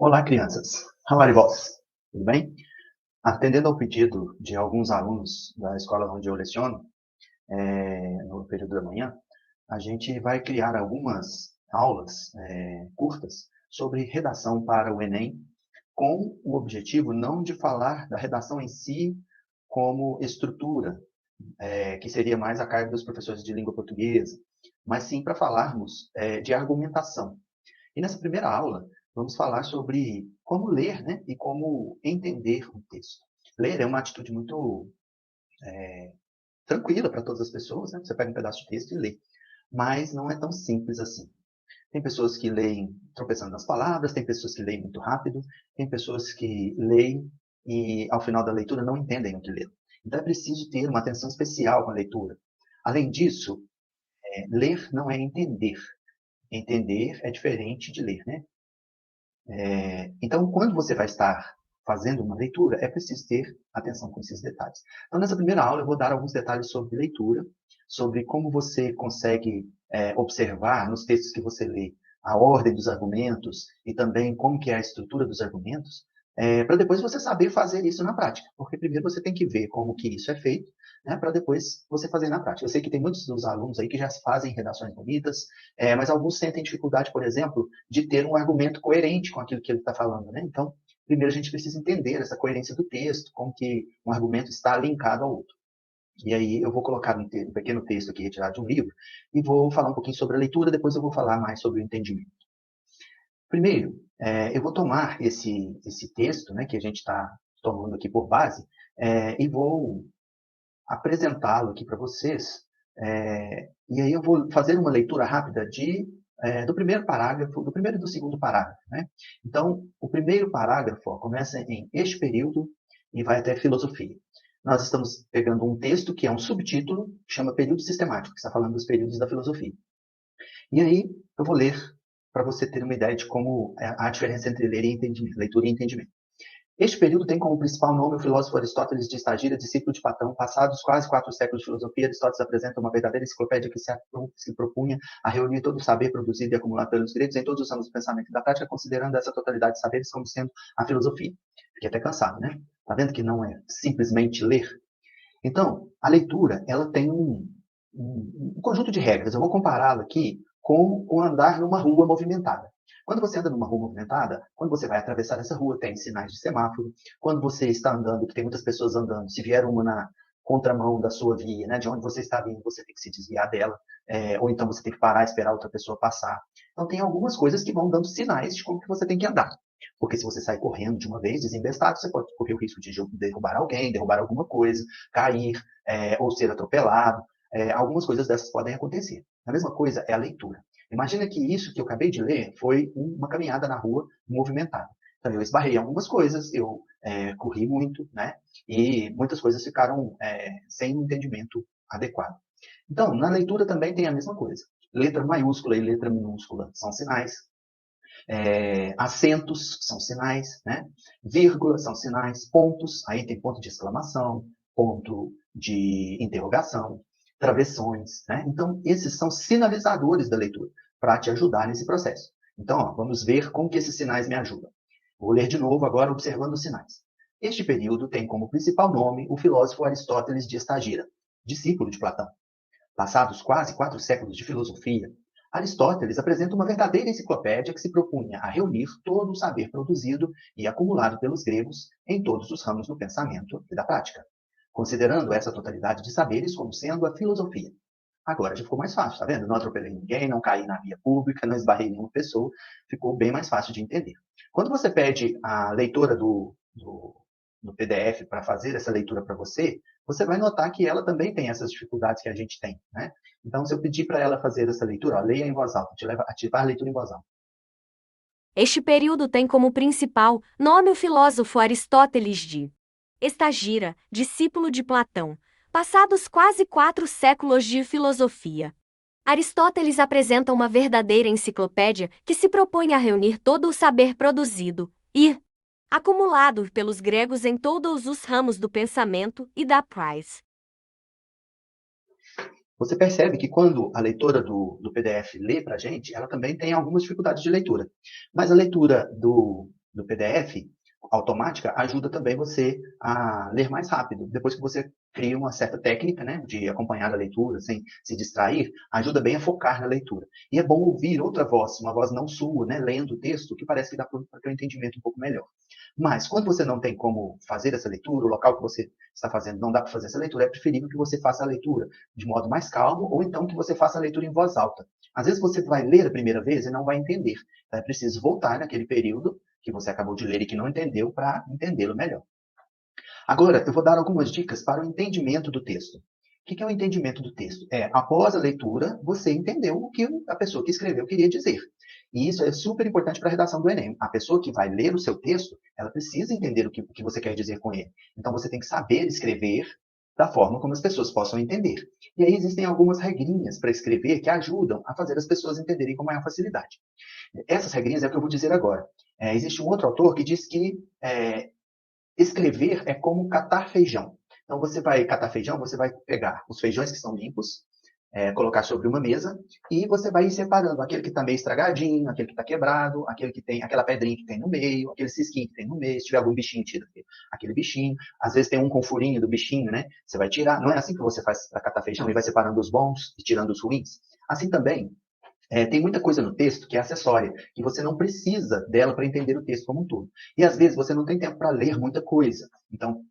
Olá, crianças. How are you boss? Tudo bem? Atendendo ao pedido de alguns alunos da escola onde eu leciono, no período da manhã, a gente vai criar algumas aulas curtas sobre redação para o Enem, com o objetivo não de falar da redação em si como estrutura, que seria mais a carga dos professores de língua portuguesa, mas sim para falarmos de argumentação. E nessa primeira aula, vamos falar sobre como ler, né, e como entender um texto. Ler é uma atitude muito tranquila para todas as pessoas, né? Você pega um pedaço de texto e lê. Mas não é tão simples assim. Tem pessoas que leem tropeçando nas palavras, tem pessoas que leem muito rápido, tem pessoas que leem e, ao final da leitura, não entendem o que leram. Então, é preciso ter uma atenção especial com a leitura. Além disso, ler não é entender. Entender é diferente de ler, né? Então, quando você vai estar fazendo uma leitura, é preciso ter atenção com esses detalhes. Então, nessa primeira aula, eu vou dar alguns detalhes sobre leitura, sobre como você consegue observar nos textos que você lê a ordem dos argumentos e também como que é a estrutura dos argumentos, para depois você saber fazer isso na prática. Porque primeiro você tem que ver como que isso é feito, né, para depois você fazer na prática. Eu sei que tem muitos dos alunos aí que já fazem redações bonitas, mas alguns sentem dificuldade, por exemplo, de ter um argumento coerente com aquilo que ele está falando, né? Então, primeiro a gente precisa entender essa coerência do texto, como que um argumento está linkado ao outro. E aí eu vou colocar um pequeno texto aqui retirado de um livro e vou falar um pouquinho sobre a leitura, depois eu vou falar mais sobre o entendimento. Primeiro, eu vou tomar esse texto, né, que a gente está tomando aqui por base, e vou apresentá-lo aqui para vocês. E aí eu vou fazer uma leitura rápida do primeiro parágrafo, do primeiro e do segundo parágrafo. Né? Então, o primeiro parágrafo começa em este período e vai até filosofia. Nós estamos pegando um texto que é um subtítulo, que chama Período Sistemático, que está falando dos períodos da filosofia. E aí eu vou ler para você ter uma ideia de como a diferença entre ler e entendimento, leitura e entendimento. Este período tem como principal nome o filósofo Aristóteles de Estagira, discípulo de Platão. Passados quase 4 séculos de filosofia, Aristóteles apresenta uma verdadeira enciclopédia que se propunha a reunir todo o saber produzido e acumulado pelos gregos em todos os ramos do pensamento e da prática, considerando essa totalidade de saberes como sendo a filosofia. Fiquei até cansado, né? Tá vendo que não é simplesmente ler? Então, a leitura, ela tem um conjunto de regras. Eu vou compará-la aqui com o andar numa rua movimentada. Quando você anda numa rua movimentada, quando você vai atravessar essa rua, tem sinais de semáforo. Quando você está andando, que tem muitas pessoas andando, se vier uma na contramão da sua via, né, de onde você está vindo, você tem que se desviar dela, ou então você tem que parar e esperar outra pessoa passar. Então, tem algumas coisas que vão dando sinais de como que você tem que andar. Porque se você sai correndo de uma vez, desembestado, você pode correr o risco de derrubar alguém, derrubar alguma coisa, cair, ou ser atropelado. Algumas coisas dessas podem acontecer. A mesma coisa é a leitura. Imagina que isso que eu acabei de ler foi uma caminhada na rua movimentada. Então, eu esbarrei em algumas coisas, eu corri muito, né? E muitas coisas ficaram sem um entendimento adequado. Então, na leitura também tem a mesma coisa. Letra maiúscula e letra minúscula são sinais. Acentos são sinais, né? Vírgulas são sinais, pontos, aí tem ponto de exclamação, ponto de interrogação, travessões, né? Então, esses são sinalizadores da leitura, para te ajudar nesse processo. Então, ó, vamos ver como que esses sinais me ajudam. Vou ler de novo agora, observando os sinais. Este período tem como principal nome o filósofo Aristóteles de Estagira, discípulo de Platão. Passados quase 4 séculos de filosofia, Aristóteles apresenta uma verdadeira enciclopédia que se propunha a reunir todo o saber produzido e acumulado pelos gregos em todos os ramos do pensamento e da prática, considerando essa totalidade de saberes como sendo a filosofia. Agora já ficou mais fácil, tá vendo? Não atropelei ninguém, não caí na via pública, não esbarrei nenhuma pessoa, ficou bem mais fácil de entender. Quando você pede a leitora do PDF para fazer essa leitura para você, você vai notar que ela também tem essas dificuldades que a gente tem, né? Então, se eu pedir para ela fazer essa leitura, ó, leia em voz alta, te leva a ativar a leitura em voz alta. Este período tem como principal nome o filósofo Aristóteles de Estagira, discípulo de Platão. Passados quase 4 séculos de filosofia, Aristóteles apresenta uma verdadeira enciclopédia que se propõe a reunir todo o saber produzido e acumulado pelos gregos em todos os ramos do pensamento e da prática. Você percebe que quando a leitora do PDF lê para a gente, ela também tem algumas dificuldades de leitura. Mas a leitura do PDF, automática, ajuda também você a ler mais rápido. Depois que você cria uma certa técnica, né, de acompanhar a leitura sem se distrair, ajuda bem a focar na leitura. E é bom ouvir outra voz, uma voz não sua, né, lendo o texto, que parece que dá para ter um entendimento um pouco melhor. Mas, quando você não tem como fazer essa leitura, o local que você está fazendo não dá para fazer essa leitura, é preferível que você faça a leitura de modo mais calmo, ou então que você faça a leitura em voz alta. Às vezes você vai ler a primeira vez e não vai entender. Então, é preciso voltar naquele período que você acabou de ler e que não entendeu para entendê-lo melhor. Agora, eu vou dar algumas dicas para o entendimento do texto. O que é o entendimento do texto? Após a leitura, você entendeu o que a pessoa que escreveu queria dizer. E isso é super importante para a redação do Enem. A pessoa que vai ler o seu texto, ela precisa entender o que você quer dizer com ele. Então, você tem que saber escrever da forma como as pessoas possam entender. E aí existem algumas regrinhas para escrever que ajudam a fazer as pessoas entenderem com maior facilidade. Essas regrinhas é o que eu vou dizer agora. Existe um outro autor que diz que escrever é como catar feijão. Então, você vai catar feijão, você vai pegar os feijões que são limpos, colocar sobre uma mesa, e você vai ir separando aquele que está meio estragadinho, aquele que está quebrado, aquele que tem aquela pedrinha que tem no meio, aquele cisquinho que tem no meio, se tiver algum bichinho, tira aquele bichinho. Às vezes tem um com furinho do bichinho, né? Você vai tirar. Não é assim que você faz para catar feijão, e vai separando os bons e tirando os ruins. Assim também, tem muita coisa no texto que é acessória, que você não precisa dela para entender o texto como um todo. E às vezes você não tem tempo para ler muita coisa. Então,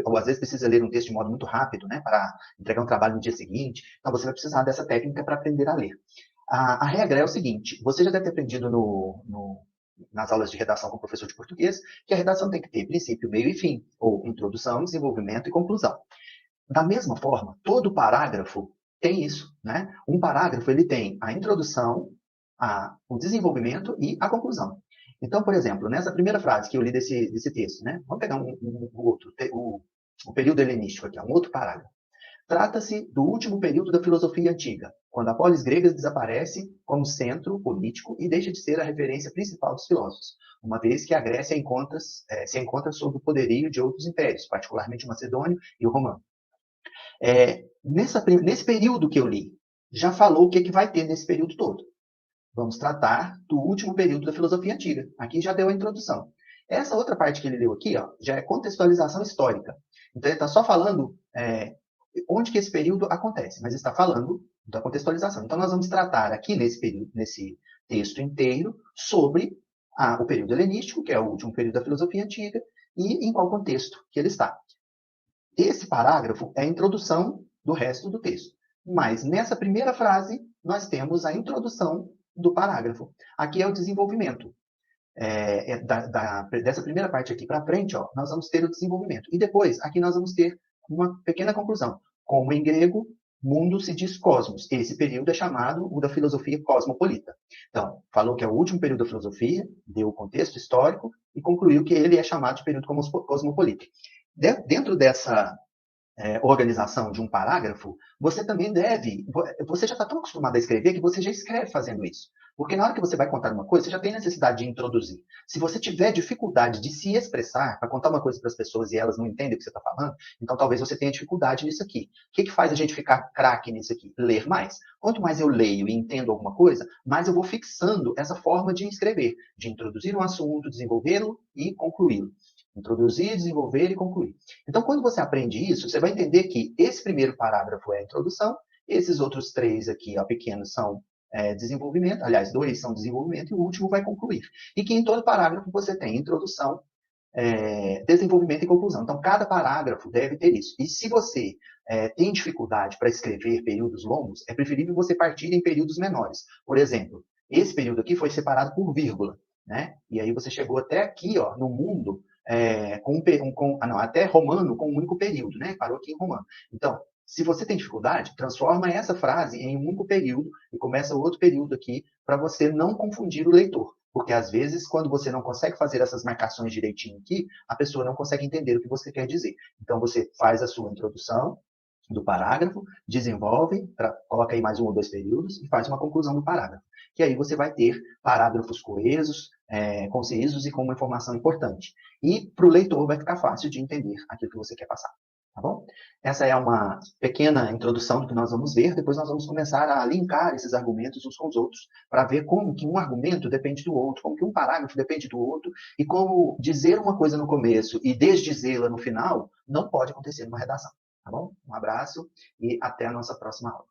ou às vezes precisa ler um texto de modo muito rápido, né, para entregar um trabalho no dia seguinte. Então, você vai precisar dessa técnica para aprender a ler. A regra é o seguinte: você já deve ter aprendido nas aulas de redação com o professor de português, que a redação tem que ter princípio, meio e fim, ou introdução, desenvolvimento e conclusão. Da mesma forma, todo parágrafo tem isso, né? Um parágrafo ele tem a introdução, o desenvolvimento e a conclusão. Então, por exemplo, nessa primeira frase que eu li desse texto, né? Vamos pegar o período helenístico aqui, um outro parágrafo. Trata-se do último período da filosofia antiga, quando a polis grega desaparece como centro político e deixa de ser a referência principal dos filósofos, uma vez que a Grécia se encontra sob o poderio de outros impérios, particularmente o macedônio e o romano. Nesse período que eu li, já falou o que vai ter nesse período todo. Vamos tratar do último período da filosofia antiga. Aqui já deu a introdução. Essa outra parte que ele leu aqui, já é contextualização histórica. Então, ele está só falando onde que esse período acontece, mas está falando da contextualização. Então, nós vamos tratar aqui nesse texto inteiro sobre o período helenístico, que é o último período da filosofia antiga, e em qual contexto que ele está. Esse parágrafo é a introdução do resto do texto. Mas nessa primeira frase, nós temos a introdução do parágrafo. Aqui é o desenvolvimento. Dessa primeira parte aqui para frente, nós vamos ter o desenvolvimento. E depois, aqui nós vamos ter uma pequena conclusão. Como em grego, mundo se diz cosmos. Esse período é chamado o da filosofia cosmopolita. Então, falou que é o último período da filosofia, deu o contexto histórico e concluiu que ele é chamado de período cosmopolita. Dentro dessa organização de um parágrafo, você também você já está tão acostumado a escrever que você já escreve fazendo isso. Porque na hora que você vai contar uma coisa, você já tem necessidade de introduzir. Se você tiver dificuldade de se expressar para contar uma coisa para as pessoas e elas não entendem o que você está falando, então talvez você tenha dificuldade nisso aqui. O que faz a gente ficar craque nisso aqui? Ler mais. Quanto mais eu leio e entendo alguma coisa, mais eu vou fixando essa forma de escrever, de introduzir um assunto, desenvolvê-lo e concluí-lo. Introduzir, desenvolver e concluir. Então, quando você aprende isso, você vai entender que esse primeiro parágrafo é a introdução, esses outros três aqui, pequenos, são desenvolvimento, aliás, dois são desenvolvimento e o último vai concluir. E que em todo parágrafo você tem introdução, desenvolvimento e conclusão. Então, cada parágrafo deve ter isso. E se você tem dificuldade para escrever períodos longos, é preferível você partir em períodos menores. Por exemplo, esse período aqui foi separado por vírgula, né? E aí você chegou até aqui, no mundo, até romano com um único período, né? Parou aqui em romano. Então, se você tem dificuldade, transforma essa frase em um único período e começa outro período aqui para você não confundir o leitor. Porque, às vezes, quando você não consegue fazer essas marcações direitinho aqui, a pessoa não consegue entender o que você quer dizer. Então, você faz a sua introdução do parágrafo, desenvolve, coloca aí mais um ou dois períodos e faz uma conclusão do parágrafo. Que aí você vai ter parágrafos coesos, concisos e com uma informação importante. E para o leitor vai ficar fácil de entender aquilo que você quer passar. Tá bom? Essa é uma pequena introdução do que nós vamos ver. Depois nós vamos começar a linkar esses argumentos uns com os outros, para ver como que um argumento depende do outro, como que um parágrafo depende do outro, e como dizer uma coisa no começo e desdizê-la no final não pode acontecer numa redação. Tá bom? Um abraço e até a nossa próxima aula.